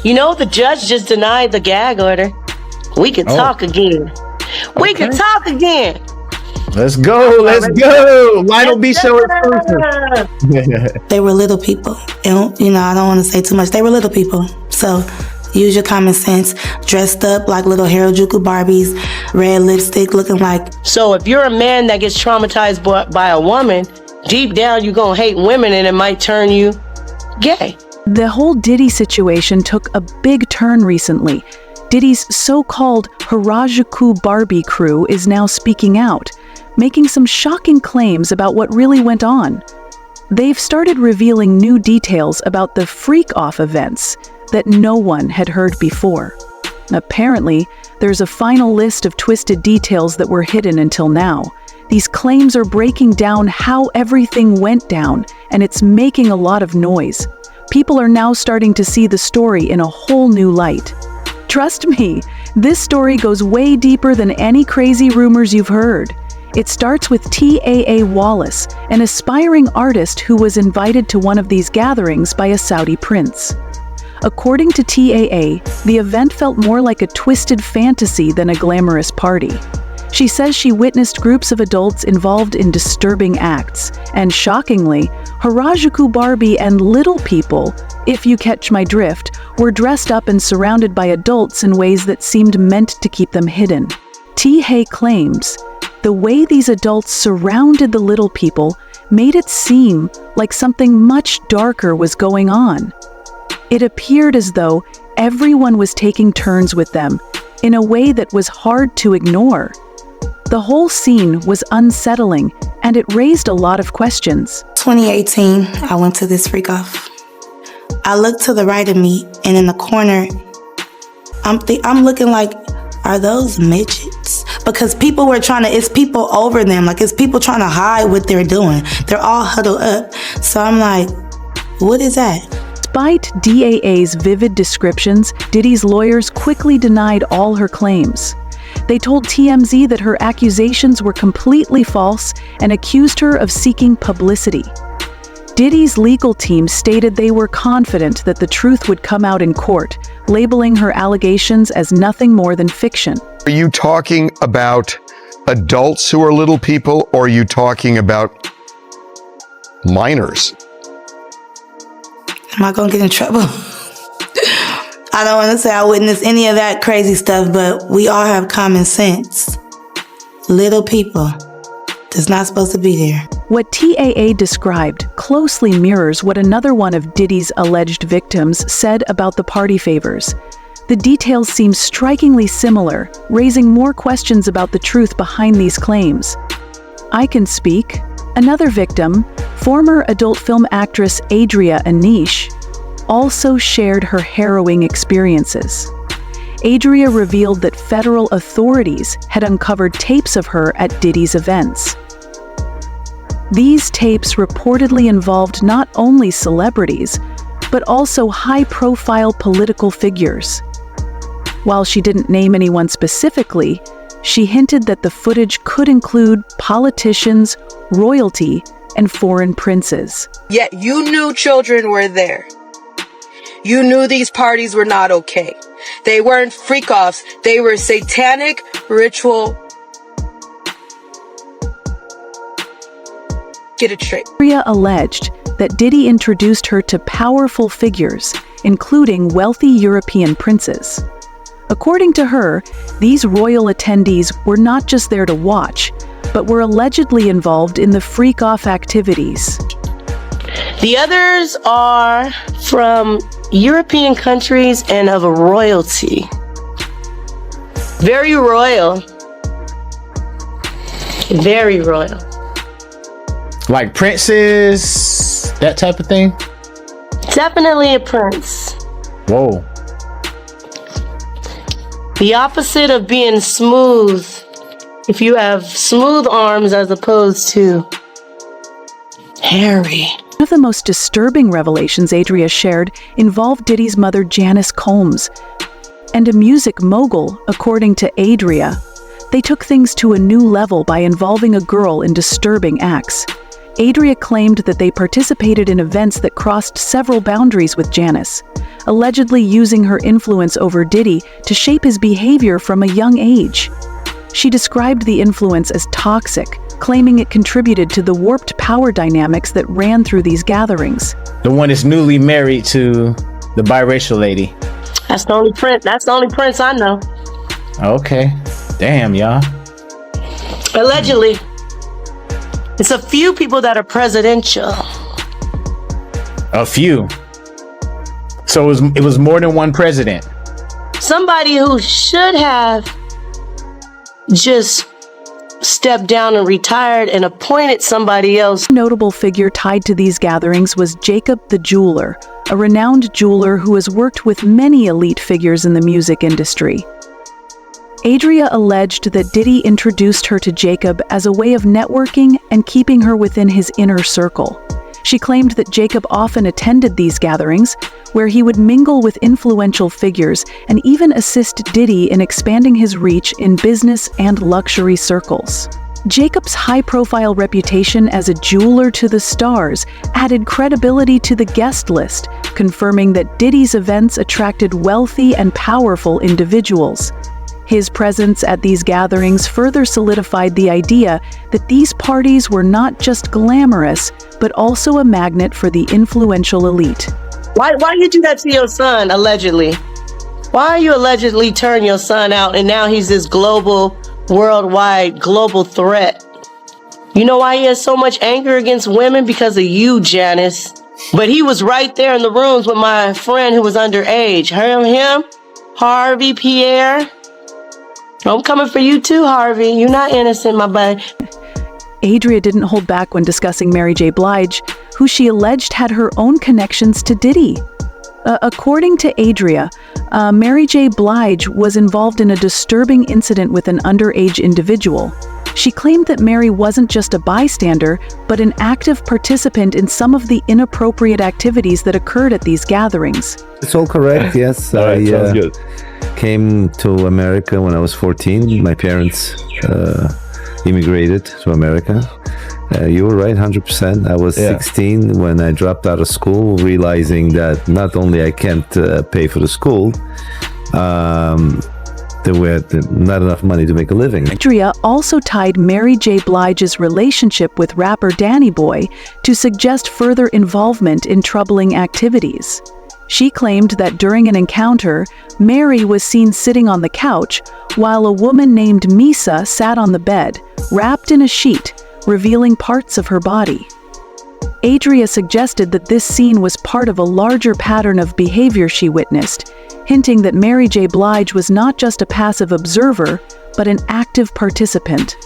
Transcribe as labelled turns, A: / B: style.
A: You know, the judge just denied the gag order. We can talk again. We can talk again.
B: Let's go. Let's go. Lionel B. Show exclusive.
C: They were little people. And, I don't want to say too much. They were little people. So use your common sense. Dressed up like little Harajuku Barbies. Red lipstick looking like.
A: So if you're a man that gets traumatized by a woman, deep down you're going to hate women and it might turn you gay.
D: The whole Diddy situation took a big turn recently. Diddy's so-called Harajuku Barbie crew is now speaking out, making some shocking claims about what really went on. They've started revealing new details about the freak-off events that no one had heard before. Apparently, there's a final list of twisted details that were hidden until now. These claims are breaking down how everything went down, and it's making a lot of noise. People are now starting to see the story in a whole new light. Trust me, this story goes way deeper than any crazy rumors you've heard. It starts with T.A.A. Wallace, an aspiring artist who was invited to one of these gatherings by a Saudi prince. According to T.A.A., the event felt more like a twisted fantasy than a glamorous party. She says she witnessed groups of adults involved in disturbing acts, and shockingly, Harajuku Barbie and little people, if you catch my drift, were dressed up and surrounded by adults in ways that seemed meant to keep them hidden. T.A. claims the way these adults surrounded the little people made it seem like something much darker was going on. It appeared as though everyone was taking turns with them in a way that was hard to ignore. The whole scene was unsettling, and it raised a lot of questions.
C: 2018, I went to this freak off. I looked to the right of me, and in the corner, I'm looking like, are those midgets? Because people were it's people over them, like it's people trying to hide what they're doing. They're all huddled up. So I'm like, what is that?
D: Despite DAA's vivid descriptions, Diddy's lawyers quickly denied all her claims. They told TMZ that her accusations were completely false and accused her of seeking publicity. Diddy's legal team stated they were confident that the truth would come out in court, labeling her allegations as nothing more than fiction.
E: Are you talking about adults who are little people, or are you talking about minors?
C: Am I gonna get in trouble? I don't want to say I witnessed any of that crazy stuff, but we all have common sense. Little people. That's not supposed to be there.
D: What TAA described closely mirrors what another one of Diddy's alleged victims said about the party favors. The details seem strikingly similar, raising more questions about the truth behind these claims. I Can Speak, another victim, former adult film actress Adria Anish, also shared her harrowing experiences. Adria revealed that federal authorities had uncovered tapes of her at Diddy's events. These tapes reportedly involved not only celebrities, but also high-profile political figures. While she didn't name anyone specifically, she hinted that the footage could include politicians, royalty, and foreign princes.
F: Yet you knew children were there. You knew these parties were not okay. They weren't freak-offs. They were satanic ritual. Get it straight.
D: Adria alleged that Diddy introduced her to powerful figures, including wealthy European princes. According to her, these royal attendees were not just there to watch, but were allegedly involved in the freak-off activities.
A: The others are from European countries and of a royalty. Very royal. Very royal.
B: Like princes, that type of thing?
A: Definitely a prince.
B: Whoa.
A: The opposite of being smooth. If you have smooth arms as opposed to hairy.
D: One of the most disturbing revelations Adria shared involved Diddy's mother Janice Combs and a music mogul. According to Adria, they took things to a new level by involving a girl in disturbing acts. Adria claimed that they participated in events that crossed several boundaries with Janice, allegedly using her influence over Diddy to shape his behavior from a young age. She described the influence as toxic, claiming it contributed to the warped power dynamics that ran through these gatherings.
G: The one is newly married to the biracial lady.
A: That's the only prince. That's the only prince I know.
G: Okay. Damn, y'all.
A: Allegedly. It's a few people that are presidential.
G: A few. So it was more than one president.
A: Somebody who should have just stepped down and retired and appointed somebody else.
D: A notable figure tied to these gatherings was Jacob the Jeweler, a renowned jeweler who has worked with many elite figures in the music industry. Adria alleged that Diddy introduced her to Jacob as a way of networking and keeping her within his inner circle. She claimed that Jacob often attended these gatherings, where he would mingle with influential figures and even assist Diddy in expanding his reach in business and luxury circles. Jacob's high-profile reputation as a jeweler to the stars added credibility to the guest list, confirming that Diddy's events attracted wealthy and powerful individuals. His presence at these gatherings further solidified the idea that these parties were not just glamorous, but also a magnet for the influential elite.
A: Why you do that to your son, allegedly? Why you allegedly turn your son out and now he's this global, worldwide, global threat? You know why he has so much anger against women? Because of you, Janice. But he was right there in the rooms with my friend who was underage. Him, Harvey, Pierre. I'm coming for you too, Harvey. You're not innocent, my bud.
D: Adria didn't hold back when discussing Mary J. Blige, who she alleged had her own connections to Diddy. According to Adria, Mary J. Blige was involved in a disturbing incident with an underage individual. She claimed that Mary wasn't just a bystander, but an active participant in some of the inappropriate activities that occurred at these gatherings.
H: It's all correct, yes.
B: All right, sounds good.
H: Came to America when I was 14. My parents immigrated to America. You were right, 100%. I was 16 when I dropped out of school, realizing that not only I can't pay for the school, there were not enough money to make a living.
D: Adria also tied Mary J. Blige's relationship with rapper Danny Boy to suggest further involvement in troubling activities. She claimed that during an encounter, Mary was seen sitting on the couch, while a woman named Misa sat on the bed, wrapped in a sheet, revealing parts of her body. Adria suggested that this scene was part of a larger pattern of behavior she witnessed, hinting that Mary J. Blige was not just a passive observer, but an active participant.